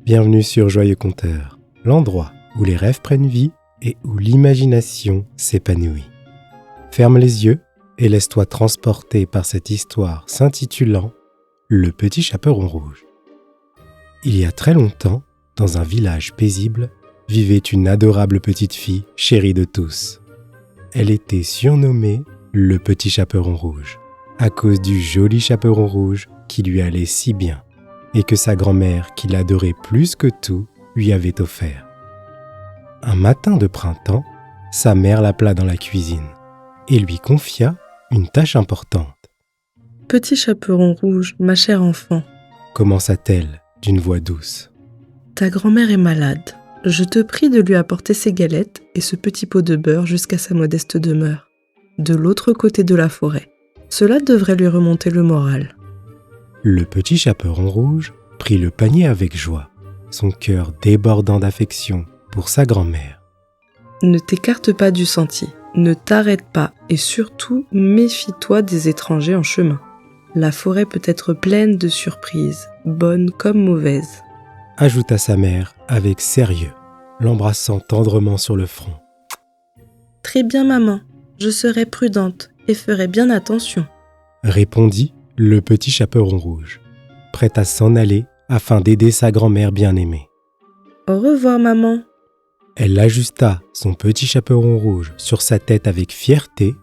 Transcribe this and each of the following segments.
Bienvenue sur Joyeux Conteur, l'endroit où les rêves prennent vie et où l'imagination s'épanouit. Ferme les yeux et laisse-toi transporter par cette histoire s'intitulant « Le petit chaperon rouge ». Il y a très longtemps, dans un village paisible, vivait une adorable petite fille chérie de tous. Elle était surnommée le petit chaperon rouge, à cause du joli chaperon rouge qui lui allait si bien et que sa grand-mère, qui l'adorait plus que tout, lui avait offert. Un matin de printemps, sa mère l'appela dans la cuisine et lui confia une tâche importante. « Petit chaperon rouge, ma chère enfant, » commença-t-elle d'une voix douce. « Ta grand-mère est malade. Je te prie de lui apporter ses galettes et ce petit pot de beurre jusqu'à sa modeste demeure, de l'autre côté de la forêt. Cela devrait lui remonter le moral. » Le petit chaperon rouge prit le panier avec joie, son cœur débordant d'affection pour sa grand-mère. « Ne t'écarte pas du sentier, ne t'arrête pas et surtout méfie-toi des étrangers en chemin. La forêt peut être pleine de surprises, bonnes comme mauvaises. » ajouta sa mère avec sérieux, l'embrassant tendrement sur le front. « Très bien maman, je serai prudente et ferai bien attention. » répondit le petit chaperon rouge, prêt à s'en aller afin d'aider sa grand-mère bien-aimée. « Au revoir maman. » Elle ajusta son petit chaperon rouge sur sa tête avec fierté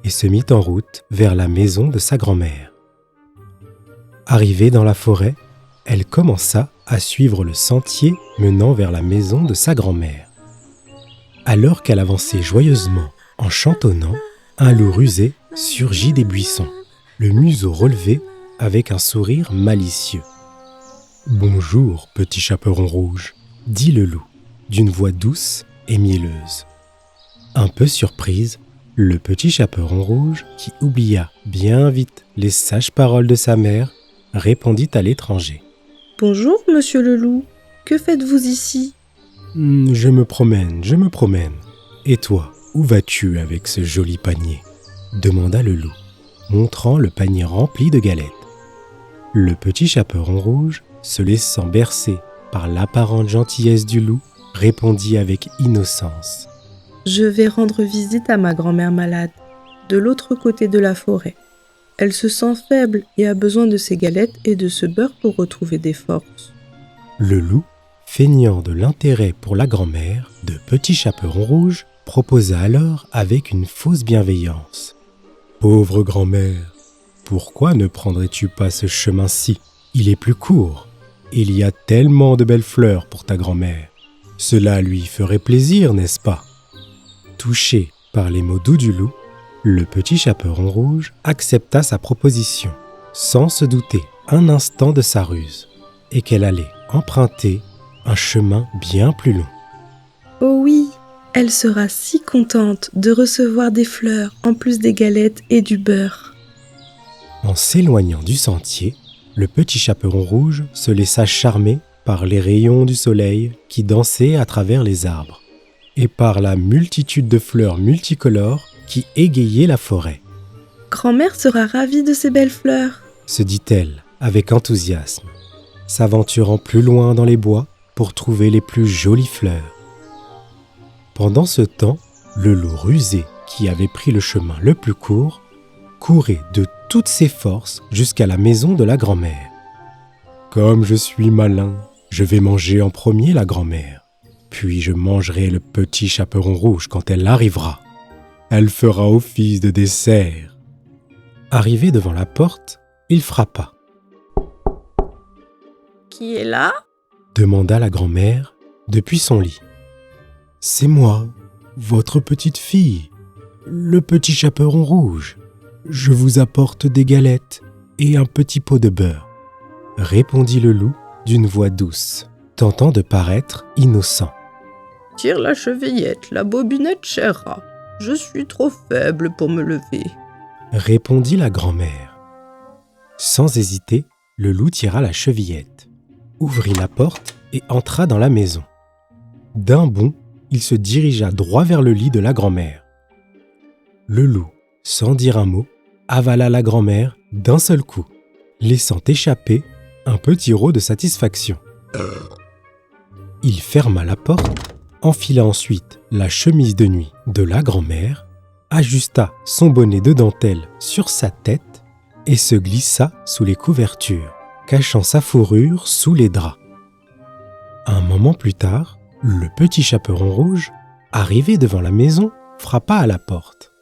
et se mit en route vers la maison de sa grand-mère. Arrivée dans la forêt, elle commença à suivre le sentier menant vers la maison de sa grand-mère. Alors qu'elle avançait joyeusement en chantonnant, un loup rusé surgit des buissons, le museau relevé avec un sourire malicieux. « Bonjour, petit chaperon rouge », dit le loup, d'une voix douce et mielleuse. Un peu surprise, le petit chaperon rouge, qui oublia bien vite les sages paroles de sa mère, répondit à l'étranger. « Bonjour, monsieur le loup, que faites-vous ici ?»« Je me promène. Et toi, où vas-tu avec ce joli panier ?» demanda le loup, montrant le panier rempli de galettes. Le petit chaperon rouge, se laissant bercer par l'apparente gentillesse du loup, répondit avec innocence. « Je vais rendre visite à ma grand-mère malade, de l'autre côté de la forêt. Elle se sent faible et a besoin de ses galettes et de ce beurre pour retrouver des forces. » Le loup, feignant de l'intérêt pour la grand-mère de Petit Chaperon Rouge, proposa alors avec une fausse bienveillance. « Pauvre grand-mère, pourquoi ne prendrais-tu pas ce chemin-ci ? Il est plus court. Il y a tellement de belles fleurs pour ta grand-mère. Cela lui ferait plaisir, n'est-ce pas ?» Touché par les mots doux du loup, le petit chaperon rouge accepta sa proposition, sans se douter un instant de sa ruse, et qu'elle allait emprunter un chemin bien plus long. « Oh oui, elle sera si contente de recevoir des fleurs en plus des galettes et du beurre. » En s'éloignant du sentier, le petit chaperon rouge se laissa charmer par les rayons du soleil qui dansaient à travers les arbres et par la multitude de fleurs multicolores qui égayaient la forêt. « Grand-mère sera ravie de ces belles fleurs, » se dit-elle avec enthousiasme, s'aventurant plus loin dans les bois pour trouver les plus jolies fleurs. Pendant ce temps, le loup rusé, qui avait pris le chemin le plus court, courait de toutes ses forces jusqu'à la maison de la grand-mère. « Comme je suis malin, je vais manger en premier la grand-mère, puis je mangerai le petit chaperon rouge quand elle arrivera. Elle fera office de dessert. » Arrivé devant la porte, il frappa. « Qui est là ?» demanda la grand-mère depuis son lit. « C'est moi, votre petite fille, le petit chaperon rouge. Je vous apporte des galettes et un petit pot de beurre, » répondit le loup d'une voix douce, tentant de paraître innocent. « Tire la chevillette, la bobinette, cher rat. Je suis trop faible pour me lever. » répondit la grand-mère. Sans hésiter, le loup tira la chevillette, ouvrit la porte et entra dans la maison. D'un bond, il se dirigea droit vers le lit de la grand-mère. Le loup, sans dire un mot, avala la grand-mère d'un seul coup, laissant échapper un petit rot de satisfaction. Il ferma la porte, enfila ensuite la chemise de nuit de la grand-mère, ajusta son bonnet de dentelle sur sa tête et se glissa sous les couvertures, cachant sa fourrure sous les draps. Un moment plus tard, le petit chaperon rouge, arrivé devant la maison, frappa à la porte.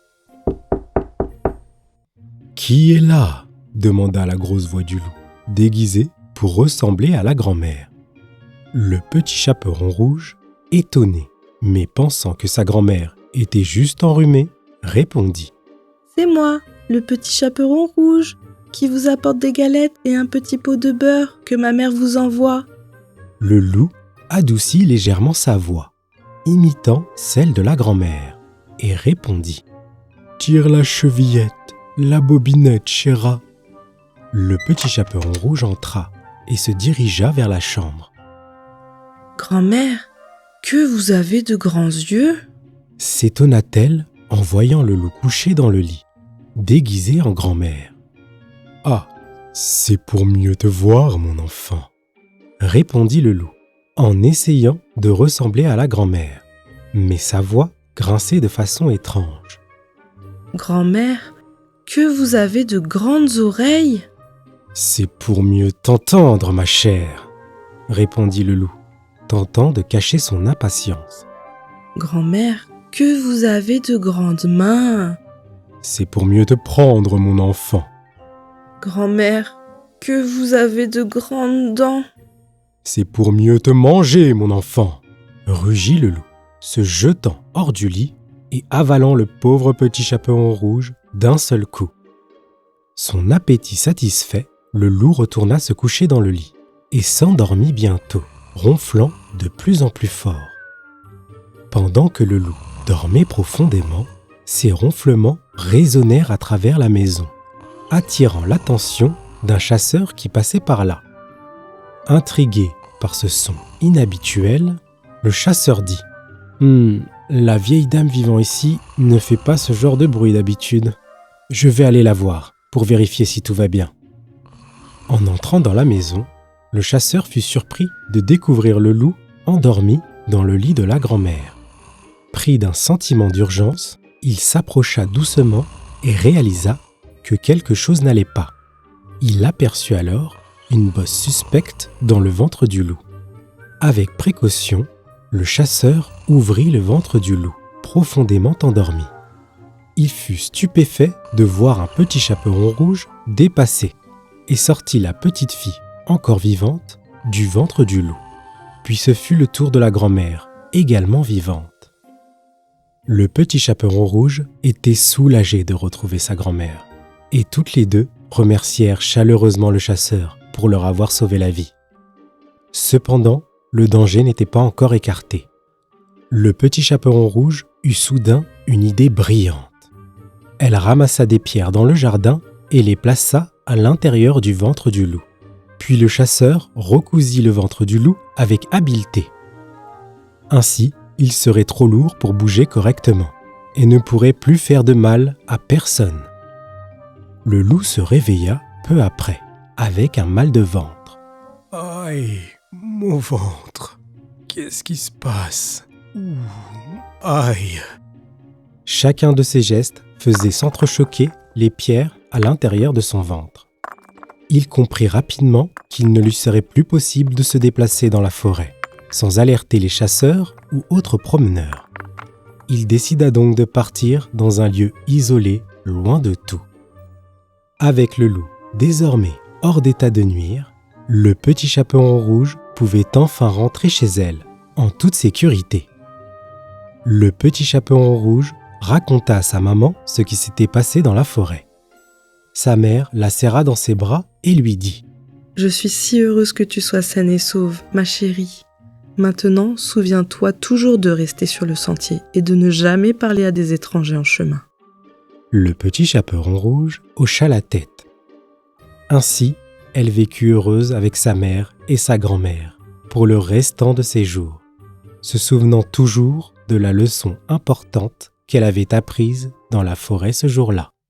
« Qui est là ?» demanda la grosse voix du loup, déguisée pour ressembler à la grand-mère. Le petit chaperon rouge, étonné, mais pensant que sa grand-mère était juste enrhumée, répondit. « C'est moi, le petit chaperon rouge, qui vous apporte des galettes et un petit pot de beurre que ma mère vous envoie. » Le loup adoucit légèrement sa voix, imitant celle de la grand-mère, et répondit. « Tire la chevillette, la bobinette, chéra. » Le petit chaperon rouge entra et se dirigea vers la chambre. « Grand-mère, que vous avez de grands yeux !» s'étonna-t-elle en voyant le loup couché dans le lit, déguisé en grand-mère. « Ah, c'est pour mieux te voir, mon enfant !» répondit le loup, en essayant de ressembler à la grand-mère, mais sa voix grinçait de façon étrange. « Grand-mère, que vous avez de grandes oreilles !»« C'est pour mieux t'entendre, ma chère !» répondit le loup, tentant de cacher son impatience. « Grand-mère, que vous avez de grandes mains !»« C'est pour mieux te prendre, mon enfant !»« Grand-mère, que vous avez de grandes dents !»« C'est pour mieux te manger, mon enfant !» rugit le loup, se jetant hors du lit et avalant le pauvre petit chaperon rouge d'un seul coup. Son appétit satisfait, le loup retourna se coucher dans le lit et s'endormit bientôt, ronflant de plus en plus fort. Pendant que le loup dormait profondément, ses ronflements résonnèrent à travers la maison, attirant l'attention d'un chasseur qui passait par là. Intrigué par ce son inhabituel, le chasseur dit « La vieille dame vivant ici ne fait pas ce genre de bruit d'habitude. Je vais aller la voir pour vérifier si tout va bien. » En entrant dans la maison, le chasseur fut surpris de découvrir le loup endormi dans le lit de la grand-mère. Pris d'un sentiment d'urgence, il s'approcha doucement et réalisa que quelque chose n'allait pas. Il aperçut alors une bosse suspecte dans le ventre du loup. Avec précaution, le chasseur ouvrit le ventre du loup, profondément endormi. Il fut stupéfait de voir un petit chaperon rouge dépassé et sortit la petite fille, encore vivante, du ventre du loup. Puis ce fut le tour de la grand-mère, également vivante. Le petit chaperon rouge était soulagé de retrouver sa grand-mère, et toutes les deux remercièrent chaleureusement le chasseur pour leur avoir sauvé la vie. Cependant, le danger n'était pas encore écarté. Le petit chaperon rouge eut soudain une idée brillante. Elle ramassa des pierres dans le jardin et les plaça à l'intérieur du ventre du loup. Puis le chasseur recousit le ventre du loup avec habileté. Ainsi, il serait trop lourd pour bouger correctement et ne pourrait plus faire de mal à personne. Le loup se réveilla peu après, avec un mal de ventre. « Aïe, mon ventre, qu'est-ce qui se passe ? Aïe !» Chacun de ses gestes faisait s'entrechoquer les pierres à l'intérieur de son ventre. Il comprit rapidement qu'il ne lui serait plus possible de se déplacer dans la forêt, sans alerter les chasseurs ou autres promeneurs. Il décida donc de partir dans un lieu isolé, loin de tout. Avec le loup désormais hors d'état de nuire, le petit chaperon rouge pouvait enfin rentrer chez elle, en toute sécurité. Le petit chaperon rouge raconta à sa maman ce qui s'était passé dans la forêt. Sa mère la serra dans ses bras et lui dit « Je suis si heureuse que tu sois saine et sauve, ma chérie. Maintenant, souviens-toi toujours de rester sur le sentier et de ne jamais parler à des étrangers en chemin. » Le petit chaperon rouge hocha la tête. Ainsi, elle vécut heureuse avec sa mère et sa grand-mère pour le restant de ses jours, se souvenant toujours de la leçon importante qu'elle avait apprise dans la forêt ce jour-là.